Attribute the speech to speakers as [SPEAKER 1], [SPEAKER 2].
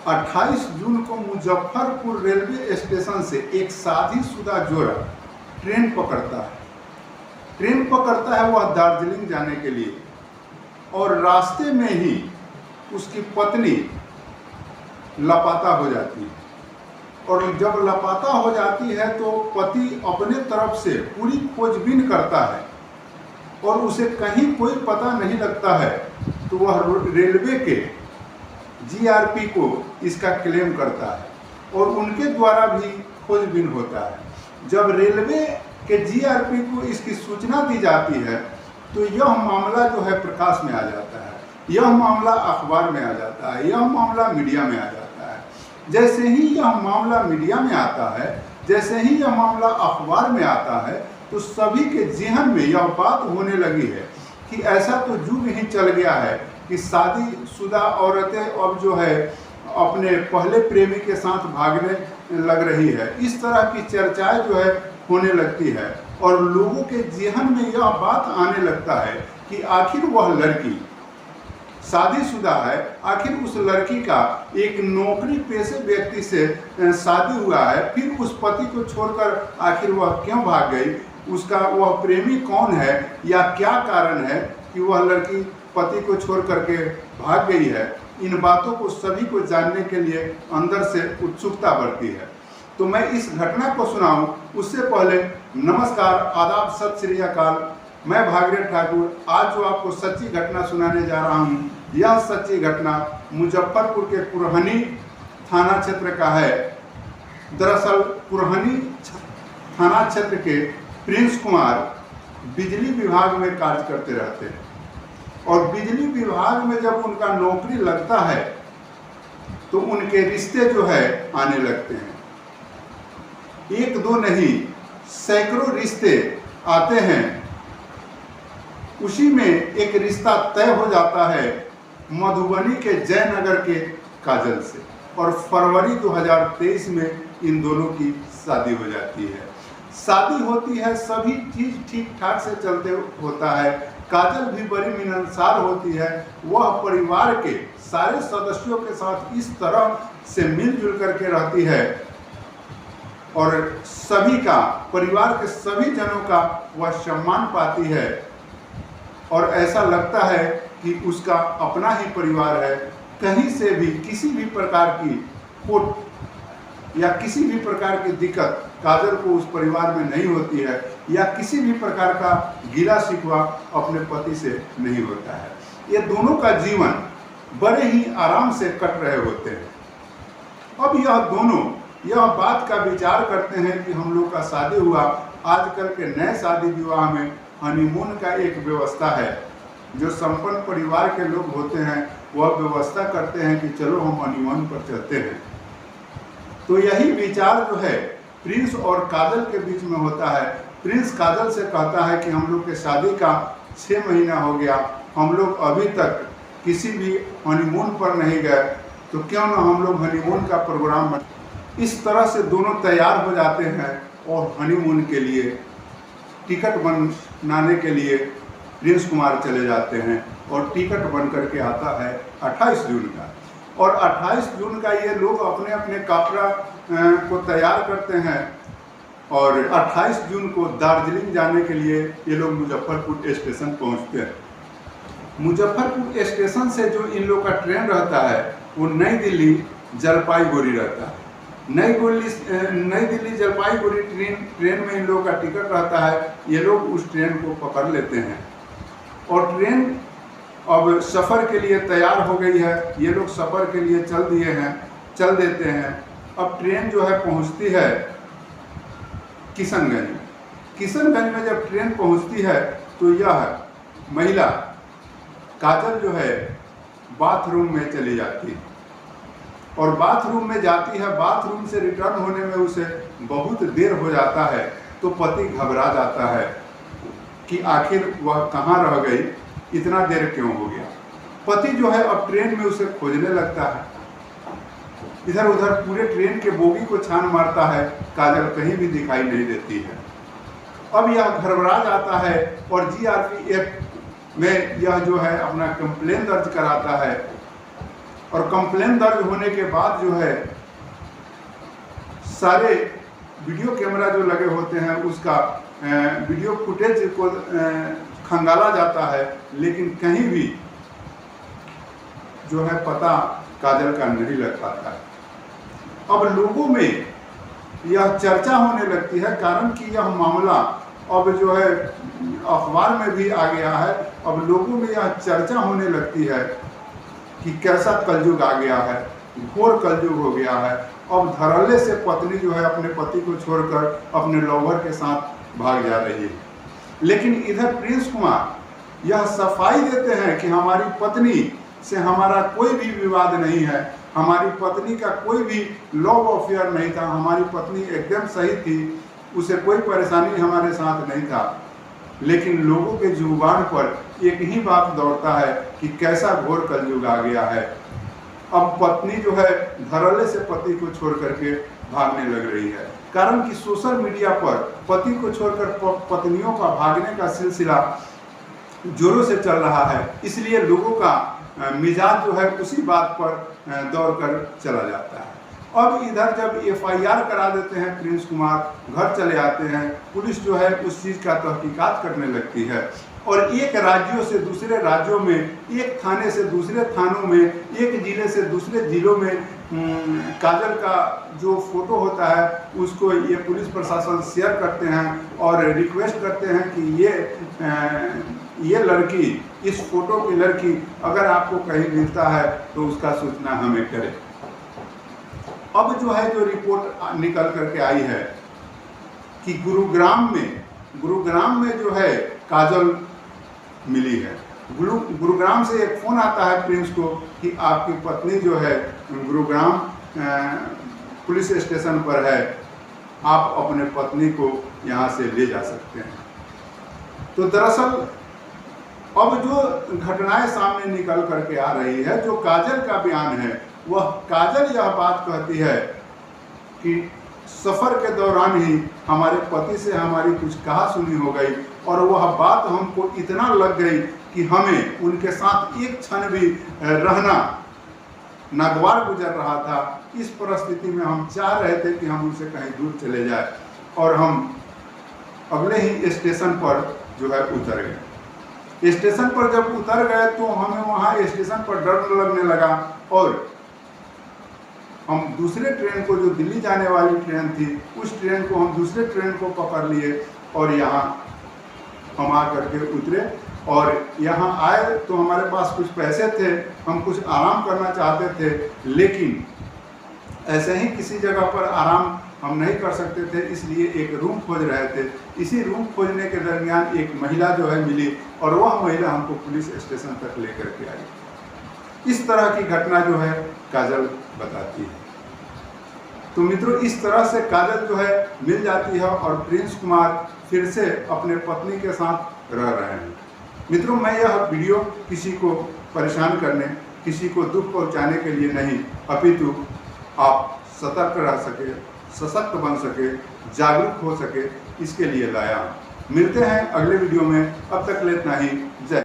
[SPEAKER 1] 28 जून को Muzaffarpur railway station से एक शादीशुदा जोड़ा ट्रेन पकड़ता है वह दार्जिलिंग जाने के लिए, और रास्ते में ही उसकी पत्नी लापता हो जाती है। और जब लापता हो जाती है तो पति अपने तरफ से पूरी खोजबीन करता है और उसे कहीं कोई पता नहीं लगता है, तो वह रेलवे के जीआरपी को इसका क्लेम करता है और उनके द्वारा भी खोजबीन होता है। जब रेलवे के जीआरपी को इसकी सूचना दी जाती है तो यह मामला जो है प्रकाश में आ जाता है, यह मामला अखबार में आ जाता है, यह मामला मीडिया में आ जाता है। जैसे ही यह मामला मीडिया में आता है, जैसे ही यह मामला अखबार में आता है, तो सभी के ज़हन में यह बात होने लगी है कि ऐसा तो युग ही चल गया है कि शादीशुदा औरतें अब जो है अपने पहले प्रेमी के साथ भागने लग रही है। इस तरह की चर्चाएं जो है होने लगती है और लोगों के ज़हन में यह बात आने लगता है कि आखिर वह लड़की शादीशुदा है, आखिर उस लड़की का एक नौकरी पेशे व्यक्ति से शादी हुआ है, फिर उस पति को छोड़कर आखिर वह क्यों भाग गई, उसका वह प्रेमी कौन है या क्या कारण है कि वह लड़की पति को छोड़ करके भाग गई है। इन बातों को सभी को जानने के लिए अंदर से उत्सुकता बढ़ती है। तो मैं इस घटना को सुनाऊं उससे पहले नमस्कार, आदाब, सत श्री अकाल। मैं भागीरथ ठाकुर आज जो आपको सच्ची घटना सुनाने जा रहा हूं, यह सच्ची घटना मुजफ्फरपुर के पुरहनी थाना क्षेत्र का है। दरअसल पुरहनी थाना क्षेत्र के प्रिंस कुमार बिजली विभाग में कार्य करते रहते हैं और बिजली विभाग में जब उनका नौकरी लगता है तो उनके रिश्ते जो है आने लगते हैं। एक दो नहीं, सैकड़ों रिश्ते आते हैं। उसी में एक रिश्ता तय हो जाता है मधुबनी के जयनगर के काजल से, और फरवरी 2023 में इन दोनों की शादी हो जाती है। शादी होती है, सभी चीज़ ठीक ठाक से चलते होता है। काजल भी बड़ी मिलनसार होती है, वह परिवार के सारे सदस्यों के साथ इस तरह से मिलजुल करके रहती है और सभी का, परिवार के सभी जनों का वह सम्मान पाती है और ऐसा लगता है कि उसका अपना ही परिवार है। कहीं से भी किसी भी प्रकार की खोट या किसी भी प्रकार की दिक्कत काजल को उस परिवार में नहीं होती है, या किसी भी प्रकार का गिला शिकवा अपने पति से नहीं होता है। ये दोनों का जीवन बड़े ही आराम से कट रहे होते हैं। अब यह दोनों यह बात का विचार करते हैं कि हम लोग का शादी हुआ। आजकल के नए शादी विवाह में हनीमून का एक व्यवस्था है। जो संपन्न परिवार के लोग होते हैं वह व्यवस्था करते हैं कि चलो हम हनीमून पर चलते हैं। तो यही विचार जो है प्रिंस और काजल के बीच में होता है। प्रिंस काजल से कहता है कि हम लोग के शादी का 6 महीना हो गया, हम लोग अभी तक किसी भी हनीमून पर नहीं गए, तो क्यों ना हम लोग हनीमून का प्रोग्राम बना। इस तरह से दोनों तैयार हो जाते हैं और हनीमून के लिए टिकट बनाने के लिए प्रिंस कुमार चले जाते हैं और टिकट बन करके आता है 28 जून का। और 28 जून का ये लोग अपने अपने कपड़ा को तैयार करते हैं और 28 जून को दार्जिलिंग जाने के लिए ये लोग मुजफ्फरपुर स्टेशन पहुंचते हैं। मुजफ्फरपुर स्टेशन से जो इन लोग का ट्रेन रहता है वो नई दिल्ली जलपाईगुड़ी रहता है। नई दिल्ली जलपाईगुड़ी ट्रेन में इन लोगों का टिकट रहता है। ये लोग उस ट्रेन को पकड़ लेते हैं और ट्रेन अब सफ़र के लिए तैयार हो गई है। ये लोग सफ़र के लिए चल देते हैं। अब ट्रेन जो है पहुंचती है किशनगंज में जब ट्रेन पहुंचती है तो यह महिला काजल जो है बाथरूम में चली जाती है और बाथरूम में जाती है। बाथरूम से रिटर्न होने में उसे बहुत देर हो जाता है तो पति घबरा जाता है कि आखिर वह कहाँ रह गई, इतना देर क्यों हो गया। पति जो है अब ट्रेन में उसे खोजने लगता है, इधर उधर पूरे ट्रेन के बोगी को छान मारता है, काजल कहीं भी दिखाई नहीं देती है। अब यह घबरा जाता है और जीआरपीएफ में यह जो है अपना कंप्लेन दर्ज कराता है और कंप्लेन दर्ज होने के बाद जो है सारे वीडियो कैमरा जो लगे होते हैं उसका वीडियो फुटेज को खंगाला जाता है, लेकिन कहीं भी जो है पता काजल का नहीं लग पाता है। अब लोगों में यह चर्चा होने लगती है, कारण कि यह मामला अब जो है अखबार में भी आ गया है। अब लोगों में यह चर्चा होने लगती है कि कैसा कलयुग आ गया है, घोर कलयुग हो गया है। अब धड़ल्ले से पत्नी जो है अपने पति को छोड़कर अपने लवर के साथ भाग जा रही है। लेकिन इधर प्रिंस कुमार यह सफाई देते हैं कि हमारी पत्नी से हमारा कोई भी विवाद नहीं है, हमारी पत्नी का कोई भी लव अफेयर नहीं था, हमारी पत्नी एकदम सही थी, उसे कोई परेशानी हमारे साथ नहीं था। लेकिन लोगों के जुबान पर एक ही बात दौड़ता है कि कैसा घोर कलयुग आ गया है। अब पत्नी जो है धड़ल्ले से पति को छोड़ करके भागने लग रही है, कारण कि सोशल मीडिया पर पति को छोड़कर पत्नियों का भागने का सिलसिला जोरों से चल रहा है। इसलिए लोगों का मिजाज जो है उसी बात पर दौड़कर चला जाता है। अब इधर जब एफआईआर करा देते हैं प्रिंस कुमार, घर चले आते हैं, पुलिस जो है उस चीज़ का तहकीकात करने लगती है और एक राज्यों से दूसरे राज्यों में, एक थाने से दूसरे थानों में, एक जिले से दूसरे जिलों में काजल का जो फोटो होता है उसको ये पुलिस प्रशासन शेयर करते हैं और रिक्वेस्ट करते हैं कि ये लड़की, इस फोटो की लड़की अगर आपको कहीं मिलता है तो उसका सूचना हमें करें। अब जो है जो रिपोर्ट निकल करके आई है कि गुरुग्राम में जो है काजल मिली है। गुरुग्राम से एक फ़ोन आता है प्रिंस को कि आपकी पत्नी जो है गुरुग्राम पुलिस स्टेशन पर है, आप अपने पत्नी को यहाँ से ले जा सकते हैं। तो दरअसल अब जो घटनाएं सामने निकल करके आ रही है, जो काजल का बयान है, वह काजल यह बात कहती है कि सफ़र के दौरान ही हमारे पति से हमारी कुछ कहा सुनी हो गई और वह बात हमको इतना लग गई कि हमें उनके साथ एक क्षण भी रहना नागवार गुजर रहा था। इस परिस्थिति में हम चाह रहे थे कि हम उनसे कहीं दूर चले जाए और हम अगले ही स्टेशन पर जो है उतर गए। स्टेशन पर जब उतर गए तो हमें वहाँ स्टेशन पर डर लगने लगा और हम दूसरे ट्रेन को, जो दिल्ली जाने वाली ट्रेन थी, उस ट्रेन को हम दूसरे ट्रेन को पकड़ लिए और यहाँ हम आ करके उतरे। और यहाँ आए तो हमारे पास कुछ पैसे थे, हम कुछ आराम करना चाहते थे, लेकिन ऐसे ही किसी जगह पर आराम हम नहीं कर सकते थे, इसलिए एक रूम खोज रहे थे। इसी रूम खोजने के दरमियान एक महिला जो है मिली और वह महिला हमको पुलिस स्टेशन तक लेकर के आई। इस तरह की घटना जो है काजल बताती है। तो मित्रों, इस तरह से काजल जो है मिल जाती है और प्रिंस कुमार फिर से अपने पत्नी के साथ रह रहे हैं। मित्रों, मैं यह वीडियो किसी को परेशान करने, किसी को दुख पहुंचाने के लिए नहीं, अपितु आप सतर्क रह सके, सशक्त बन सके, जागरूक हो सके, इसके लिए लाया। मिलते हैं अगले वीडियो में, अब तक ले इतना ही। जय।